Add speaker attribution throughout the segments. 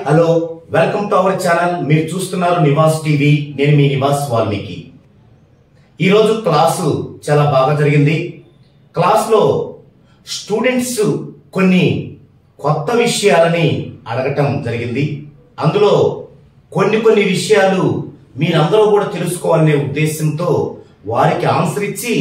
Speaker 1: Hello welcome to our channel. మీరు చూస్తున్నారు Nivas TV. నేను మీ నివాస్ వాల్మీకి. ఈరోజు క్లాసు చాలా బాగా జరిగింది. క్లాస్లో స్టూడెంట్స్ కొన్ని కొత్త విషయాలని అడగటం జరిగింది. అందులో కొన్ని విషయాలు మీరందరూ కూడా తెలుసుకోవాలనే ఉద్దేశంతో వారికి ఆన్సర్ ఇచ్చి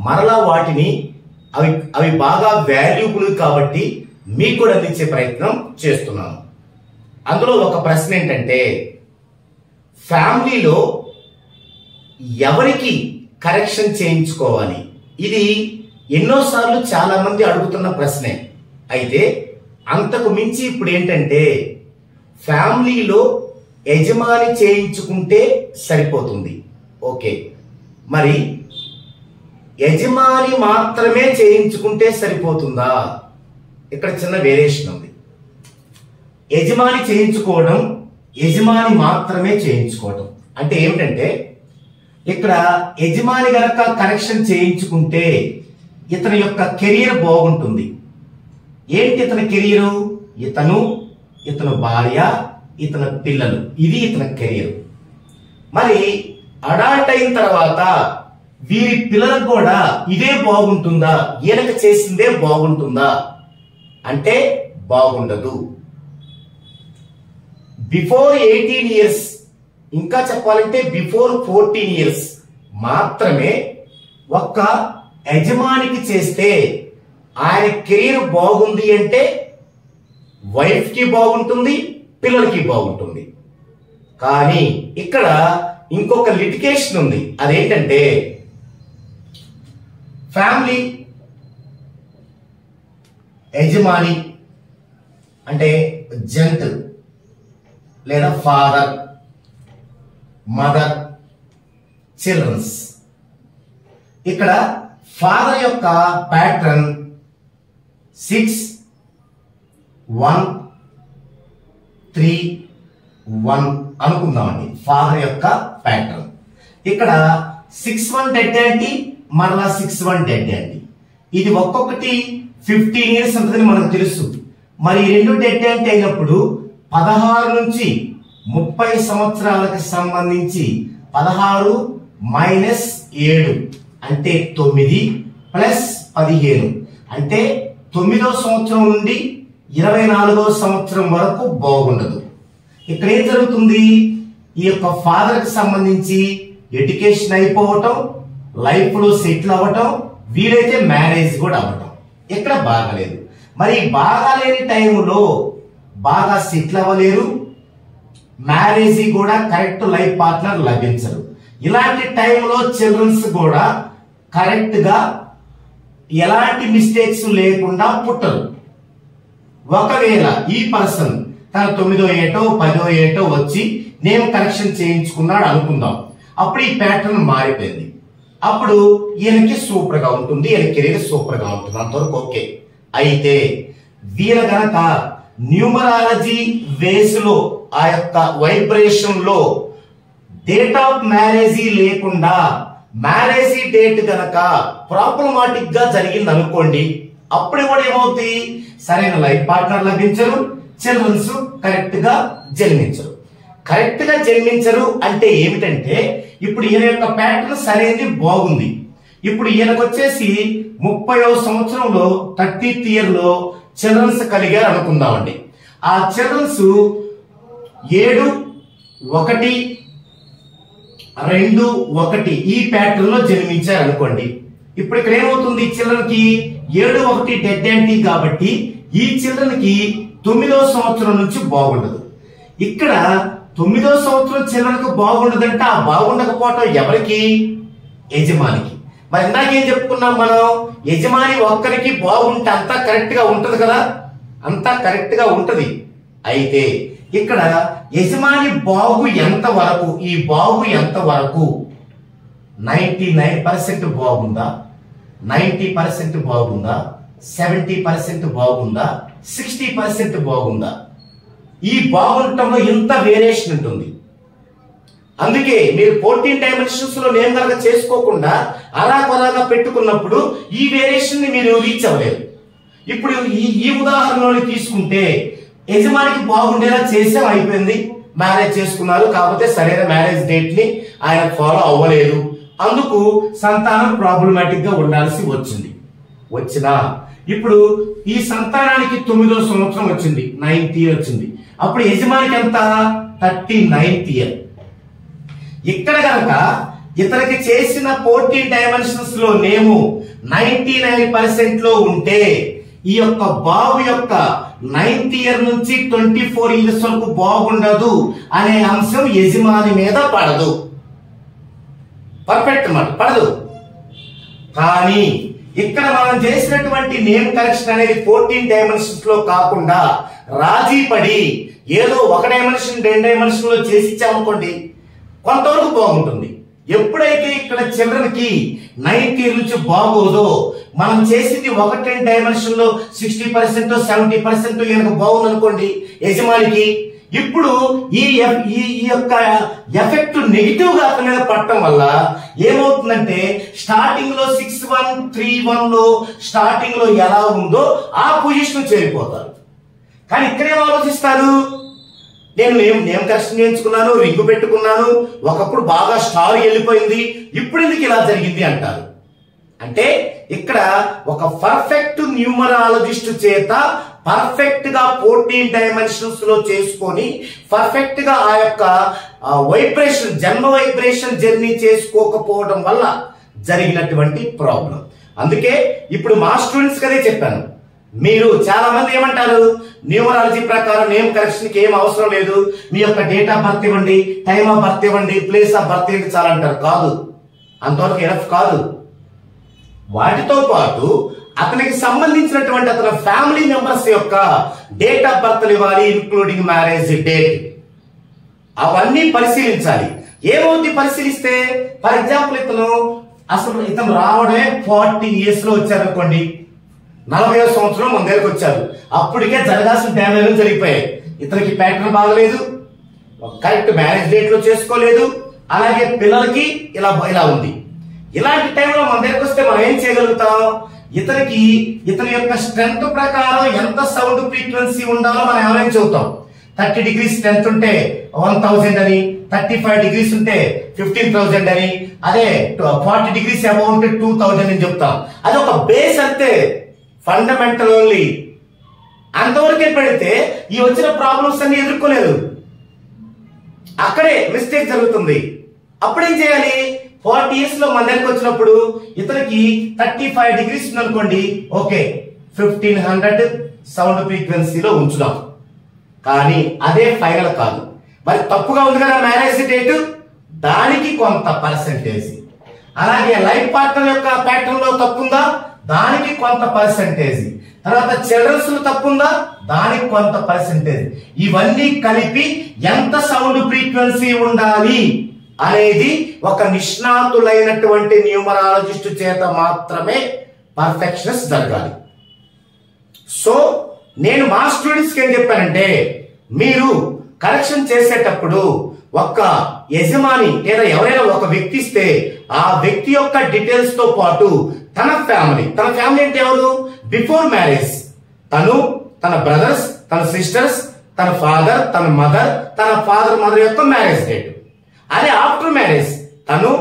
Speaker 1: మరలా వాటిని అవి బాగా వాల్యూబుల్ కాబట్టి మీకు కూడా అందించే ప్రయత్నం చేస్తున్నాను. అందులో ఒక ప్రశ్న ఏంటంటే, ఫ్యామిలీలో ఎవరికి కరెక్షన్ చేయించుకోవాలి? ఇది ఎన్నోసార్లు చాలా మంది అడుగుతున్న ప్రశ్నే. అయితే అంతకు మించి ఇప్పుడు ఏంటంటే, ఫ్యామిలీలో యజమాని చేయించుకుంటే సరిపోతుంది. ఓకే, మరి యజమాని మాత్రమే చేయించుకుంటే సరిపోతుందా? ఇక్కడ చిన్న వేరియేషన్ ఉంది. యజమాని చేయించుకోవడం, యజమాని మాత్రమే చేయించుకోవడం అంటే ఏమిటంటే, ఇక్కడ యజమాని గనక కరెక్షన్ చేయించుకుంటే ఇతని యొక్క కెరీర్ బాగుంటుంది. ఏంటి ఇతని కెరీరు? ఇతను భార్య, ఇతని పిల్లలు, ఇది ఇతని కెరీర్. మరి అడాల్ట్ అయిన తర్వాత వీరి పిల్లలకు కూడా ఇదే బాగుంటుందా, ఈయనకు చేసిందే బాగుంటుందా అంటే బాగుండదు. బిఫోర్ 18 ఇయర్స్, ఇంకా చెప్పాలంటే బిఫోర్ 14 ఇయర్స్ మాత్రమే ఒక్క యజమానికి చేస్తే ఆయన కెరీర్ బాగుంది అంటే వైఫ్ కి బాగుంటుంది, పిల్లలకి బాగుంటుంది. కానీ ఇక్కడ ఇంకొక లిటిగేషన్ ఉంది. అదేంటంటే, ఫ్యామిలీ యజమాని అంటే జెంట్ లేదా ఫాదర్, మదర్, చిల్డ్రన్స్. ఇక్కడ ఫాదర్ యొక్క ప్యాటర్న్ 6 1 3 1 అనుకుందామండి. ఫాదర్ యొక్క ప్యాటర్న్ ఇక్కడ 6-1 డెడ్ యాంటీ, మరలా 6-1 డెడ్ యాంటీ. ఇది ఒక్కొక్కటి 15 ఇయర్స్ ఉంటుందని మనకు తెలుసు. మరి రెండు డెడ్ యాంటీ అయినప్పుడు 16 నుంచి 30 సంవత్సరాలకు సంబంధించి 16 - 7 అంటే 9 + 15 అంటే 9వ సంవత్సరం నుండి 24వ సంవత్సరం వరకు బాగుండదు. ఇక్కడ ఏం జరుగుతుంది? ఈ యొక్క ఫాదర్ కి సంబంధించి ఎడ్యుకేషన్ అయిపోవటం, లైఫ్ లో సెటిల్ అవ్వటం, వీలైతే మ్యారేజ్ కూడా అవ్వటం ఇక్కడ బాగలేదు. మరి బాగాలేని టైంలో బాగా సెటిల్ అవ్వలేరు, మ్యారేజ్ కూడా కరెక్ట్ లైఫ్ పార్ట్నర్ లభించరు. ఇలాంటి టైంలో చిల్డ్రన్స్ కూడా కరెక్ట్ గా ఎలాంటి మిస్టేక్స్ లేకుండా పుట్టరు. ఒకవేళ ఈ పర్సన్ తన 9వ ఏటో 10వ ఏటో వచ్చి నేమ్ కరెక్షన్ చేయించుకున్నాడు అనుకుందాం. అప్పుడు ఈ ప్యాటర్న్ మారిపోయింది. అప్పుడు ఈయనకి సూపర్ గా ఉంటుంది, ఈయన కెరీర్ సూపర్ గా ఉంటుంది, అంతవరకు ఓకే. అయితే వీళ్ళ గనక న్యూమరాలజీ వేస్ లో ఆ యొక్క వైబ్రేషన్ లో డేట్ ఆఫ్ మ్యారేజీ లేకుండా మ్యారేజీ డేట్ గనక ప్రాబ్లమాటిక్ గా జరిగింది అనుకోండి, అప్పుడు కూడా ఏమవుతుంది? సరైన లైఫ్ పార్ట్నర్ లభించరు, చిల్డ్రన్స్ కరెక్ట్ గా జన్మించరు. కరెక్ట్ గా జన్మించరు అంటే ఏమిటంటే, ఇప్పుడు ఈయన యొక్క ప్యాటర్న్ సరైనది బాగుంది. ఇప్పుడు ఈయనకు వచ్చేసి 30వ సంవత్సరంలో 30th ఇయర్ లో చిల్డ్రన్స్ కలిగారు అనుకుందామండి. ఆ చిల్డ్రన్స్ 7 1 2 1 ఈ ప్యాటర్న్ లో జన్మించారు అనుకోండి. ఇప్పుడు ఇక్కడ ఏమవుతుంది? చిల్డ్రన్ కి 7 1 డెడ్ యాంటీ కాబట్టి ఈ చిల్డ్రన్ కి 9వ సంవత్సరం నుంచి బాగుండదు. ఇక్కడ 9వ సంవత్సరం చిల్డ్రన్ కు బాగుండదంటే ఆ బాగుండకపోవటం ఎవరికి? యజమానికి. మరి ఇందాకేం చెప్పుకున్నాం మనం? యజమాని ఒక్కరికి బాగుంటే అంతా కరెక్ట్ గా ఉంటది కదా, అంతా కరెక్ట్ గా ఉంటది. అయితే ఇక్కడ యజమాని బాగు ఎంత వరకు, ఈ బాగు ఎంత వరకు 99% బాగుందా, 90% బాగుందా, 70% బాగుందా, 60% బాగుందా? ఈ బాగుండటంలో ఇంత వేరియేషన్ ఉంటుంది. అందుకే మీరు 14 డైమెన్షన్స్ లో నేమ్ కనుక చేసుకోకుండా అలాగా పెట్టుకున్నప్పుడు ఈ వేరియేషన్ ని మీరు రీచ్ అవ్వలేరు. ఇప్పుడు ఈ ఉదాహరణలో తీసుకుంటే యజమానికి బాగుండేలా చేసాం, అయిపోయింది, మ్యారేజ్ చేసుకున్నారు. కాకపోతే సరైన మ్యారేజ్ డేట్ ని ఆయన ఫాలో అవ్వలేదు, అందుకు సంతానం ప్రాబ్లమాటిక్ గా ఉండాల్సి వచ్చినా ఇప్పుడు ఈ సంతానానికి 9వ సంవత్సరం వచ్చింది, 9th year వచ్చింది. అప్పుడు యజమానికి ఎంత? 39th year. ఇక్కడ కనుక ఇతనికి చేసిన 14 డైమెన్షన్స్ లో నేము 99% లో ఉంటే ఈ యొక్క బాబు యొక్క 9th year నుంచి 24 years వరకు బాగుండదు అనే అంశం యజమాని మీద పడదు. పర్ఫెక్ట్ మాట, పడదు. కానీ ఇక్కడ మనం చేసినటువంటి నేమ్ కరెక్షన్ అనేది 14 డైమెన్షన్స్ లో కాకుండా రాజీ పడి ఏదో 1 డైమెన్షన్ 2 డైమెన్షన్ లో చేసి ఇచ్చామనుకోండి, కొంతవరకు బాగుంటుంది. ఎప్పుడైతే ఇక్కడ చిల్డ్రన్ కి 9th year నుంచి బాగోదో, మనం చేసింది 1 డైమెన్షన్ లో 60% 70% కనుక బాగుందనుకోండి యజమానికి, ఇప్పుడు ఈ యొక్క ఎఫెక్ట్ నెగిటివ్ గా అతని మీద పడటం వల్ల ఏమవుతుందంటే స్టార్టింగ్ లో 6131 లో స్టార్టింగ్ లో ఎలా ఉందో ఆ పొజిషన్ చేరిపోతారు. కానీ ఇక్కడేం ఆలోచిస్తారు? నేను నేమ్ కరెక్షన్ చేయించుకున్నాను, రింగు పెట్టుకున్నాను, ఒకప్పుడు బాగా స్టార్ వెళ్ళిపోయింది, ఇప్పుడు ఎందుకు ఇలా జరిగింది అంటారు. అంటే ఇక్కడ ఒక పర్ఫెక్ట్ న్యూమరాలజిస్ట్ చేత పర్ఫెక్ట్ గా 14 డైమెన్షన్స్ లో చేసుకొని పర్ఫెక్ట్ గా ఆ యొక్క వైబ్రేషన్ జన్మ వైబ్రేషన్ జర్నీ చేసుకోకపోవడం వల్ల జరిగినటువంటి ప్రాబ్లం. అందుకే ఇప్పుడు మా స్టూడెంట్స్ కదే చెప్పాను. మీరు చాలా మంది ఏమంటారు, న్యూమరాలజీ ప్రకారం నేమ్ కరెక్షన్ కి ఏం అవసరం లేదు, మీ యొక్క డేట్ ఆఫ్ బర్త్ ఇవ్వండి, టైమ్ ఆఫ్ బర్త్ ఇవ్వండి, ప్లేస్ ఆఫ్ బర్త్ ఇవ్వండి చాలా అంటారు. కాదు, అంతవరకు ఎనఫ్ కాదు. వాటితో పాటు అతనికి సంబంధించినటువంటి అతని ఫ్యామిలీ మెంబర్స్ యొక్క డేట్ ఆఫ్ బర్త్ ఇవ్వాలి, ఇంక్లూడింగ్ మ్యారేజ్ డేట్, అవన్నీ పరిశీలించాలి. ఏమవుతుంది పరిశీలిస్తే? ఫర్ ఎగ్జాంపుల్ ఇతను రావడమే 40 years లో వచ్చారనుకోండి, 40వ సంవత్సరం మన దగ్గరకు వచ్చారు, అప్పటికే జరగాల్సిన డ్యామేజ్ జరిగిపోయాయి. ఇతనికి ప్యాటర్న్ బాగలేదు, కరెక్ట్ మ్యారేజ్ డేట్ లో చేసుకోలేదు, అలాగే పిల్లలకి ఇలా ఉంది. ఇలాంటి టైంలో మన దగ్గరకు వస్తే మనం ఏం చేయగలుగుతాం? ఇతని యొక్క స్ట్రెంత్ ప్రకారం ఎంత సౌండ్ ఫ్రీక్వెన్సీ ఉండాలో మనం ఎవరైనా చెబుతాం. 30 degrees స్ట్రెంత్ ఉంటే 1000 అని, 35 degrees ఉంటే 15,000 అని, అదే 40 degrees అబౌవ్ ఉంటే 2000 అని చెప్తాం. అది ఒక బేస్ అంతే, ఫండమెంటల్ ఓన్లీ. అంతవరకే పెడితే ఈ వచ్చిన ప్రాబ్లమ్స్ అన్ని ఎదుర్కోలేదు, అక్కడే మిస్టేక్ జరుగుతుంది. అప్పుడేం చేయాలి? 40 years లో మన దగ్గరకు వచ్చినప్పుడు ఇతనికి 35 degrees ఉందనుకోండి, ఓకే 1500 సౌండ్ ఫ్రీక్వెన్సీలో ఉంచుదాం. కానీ అదే ఫైనల్ కాదు, మరి తప్పుగా ఉంది కదా మ్యారేజ్ డేట్, దానికి కొంత పర్సెంటేజ్. అలాగే లైఫ్ పార్ట్నర్ యొక్క ప్యాటర్న్ లో తప్పుందా, దానికి కొంత పర్సెంటేజ్. తర్వాత చిల్డ్రన్స్ లో తప్పుందా, దానికి కొంత పర్సెంటేజ్. ఇవన్నీ కలిపి ఎంత సౌండ్ ఫ్రీక్వెన్సీ ఉండాలి అనేది ఒక నిష్ణాతులైనటువంటి న్యూమరాలజిస్ట్ చేత మాత్రమే పర్ఫెక్షన్స్ జరగాలి. సో నేను మా స్టూడెంట్స్ కి ఏం చెప్పానంటే, మీరు కరెక్షన్ చేసేటప్పుడు ఒక యజమాని లేదా ఎవరైనా ఒక వ్యక్తి ఇస్తే ఆ వ్యక్తి యొక్క డీటెయిల్స్ తో పాటు తన ఫ్యామిలీ అంటే ఎవరు? బిఫోర్ మ్యారేజ్ తను, తన బ్రదర్స్, తన సిస్టర్స్, తన ఫాదర్, తన మదర్, తన ఫాదర్ మదర్ యొక్క మ్యారేజ్ డేట్. అదే ఆఫ్టర్ మ్యారేజ్ తను,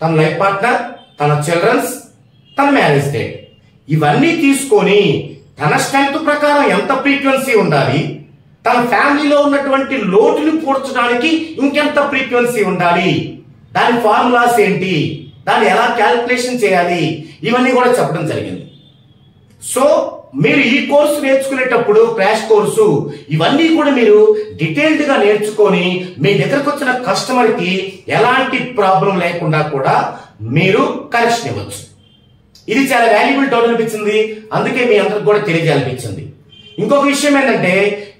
Speaker 1: తన లైఫ్ పార్ట్నర్, తన చిల్డ్రన్స్, తన మ్యారేజ్ డేట్, ఇవన్నీ తీసుకొని తన స్ట్రెంత్ ప్రకారం ఎంత ఫ్రీక్వెన్సీ ఉండాలి, తన ఫ్యామిలీలో ఉన్నటువంటి లోటుని పూడ్చడానికి ఇంకెంత ఫ్రీక్వెన్సీ ఉండాలి, దాని ఫార్ములాస్ ఏంటి, దాన్ని ఎలా క్యాల్కులేషన్ చేయాలి, ఇవన్నీ కూడా చెప్పడం జరిగింది. సో మీరు ఈ కోర్సు నేర్చుకునేటప్పుడు క్రాష్ కోర్సు ఇవన్నీ కూడా మీరు డీటెయిల్డ్ గా నేర్చుకొని మీ దగ్గరకు వచ్చిన కస్టమర్ కి ఎలాంటి ప్రాబ్లం లేకుండా కూడా మీరు కరెక్షన్ ఇవ్వచ్చు. ఇది చాలా వాల్యుబుల్ డౌట్ అనిపించింది, అందుకే మీ అందరికి కూడా తెలియజేయాలనిపించింది. ఇంకొక విషయం ఏంటంటే,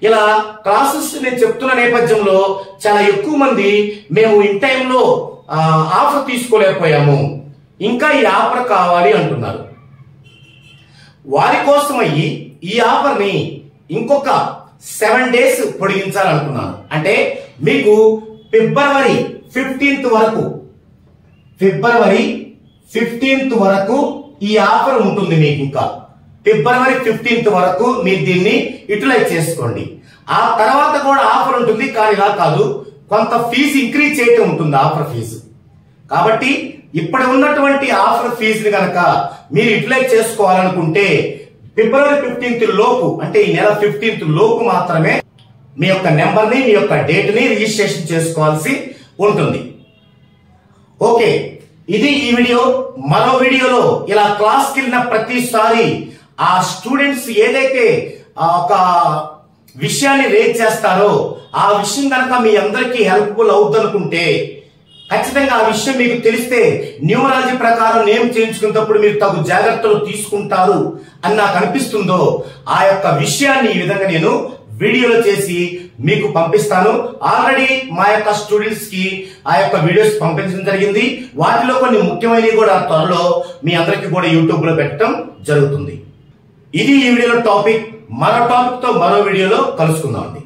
Speaker 1: ఇలా క్లాసెస్ నేను చెప్తున్న నేపథ్యంలో చాలా ఎక్కువ మంది మేము ఇన్ టైంలో ఆఫర్ తీసుకోలేకపోయాము, ఇంకా ఈ ఆఫర్ కావాలి అంటున్నారు. వారి కోసమయ్యి ఈ ఆఫర్ ని ఇంకొక 7 days పొడిగించాలనుకున్నాను. అంటే మీకు ఫిబ్రవరి 15th వరకు ఈ ఆఫర్ ఉంటుంది. మీకు ఇంకా ఫిబ్రవరి 15th వరకు మీరు దీన్ని యూటిలైజ్ చేసుకోండి. ఆ తర్వాత కూడా ఆఫర్ ఉంటుంది, కానీ ఇలా కాదు, కొంత ఫీజు ఇంక్రీజ్ చేయటం ఉంటుంది ఆఫర్ ఫీజు. కాబట్టి ఇప్పుడు ఉన్నటువంటి ఆఫర్ ఫీజుని గనక మీరు యూటిలైజ్ చేసుకోవాలనుకుంటే ఫిబ్రవరి 15th లోపు, అంటే ఈ నెల 15th లోపు మాత్రమే మీ యొక్క నెంబర్ని, మీ యొక్క డేట్ని రిజిస్ట్రేషన్ చేసుకోవాల్సి ఉంటుంది. ఓకే, ఇది ఈ వీడియో. మరో వీడియోలో ఇలా క్లాస్కి వెళ్ళిన ప్రతిసారి ఆ స్టూడెంట్స్ ఏదైతే ఒక విషయాన్ని రేజ్ చేస్తారో ఆ విషయం కనుక మీ అందరికీ హెల్ప్ఫుల్ అవుద్దనుకుంటే, ఖచ్చితంగా ఆ విషయం మీకు తెలిస్తే న్యూమరాలజీ ప్రకారం నేమ్ చేయించుకున్నప్పుడు మీరు తగు జాగ్రత్తలు తీసుకుంటారు అని నాకు అనిపిస్తుందో, ఆ యొక్క విషయాన్ని ఈ విధంగా నేను వీడియోలో చేసి మీకు పంపిస్తాను. ఆల్రెడీ మా యొక్క స్టూడెంట్స్ కి ఆ యొక్క వీడియోస్ పంపించడం జరిగింది. వాటిలో కొన్ని ముఖ్యమైనవి కూడా త్వరలో మీ అందరికీ కూడా యూట్యూబ్ లో పెట్టడం జరుగుతుంది. ఇది ఈ వీడియోలో టాపిక్. మరో టాపిక్ తో మరో వీడియోలో కలుసుకుందాం.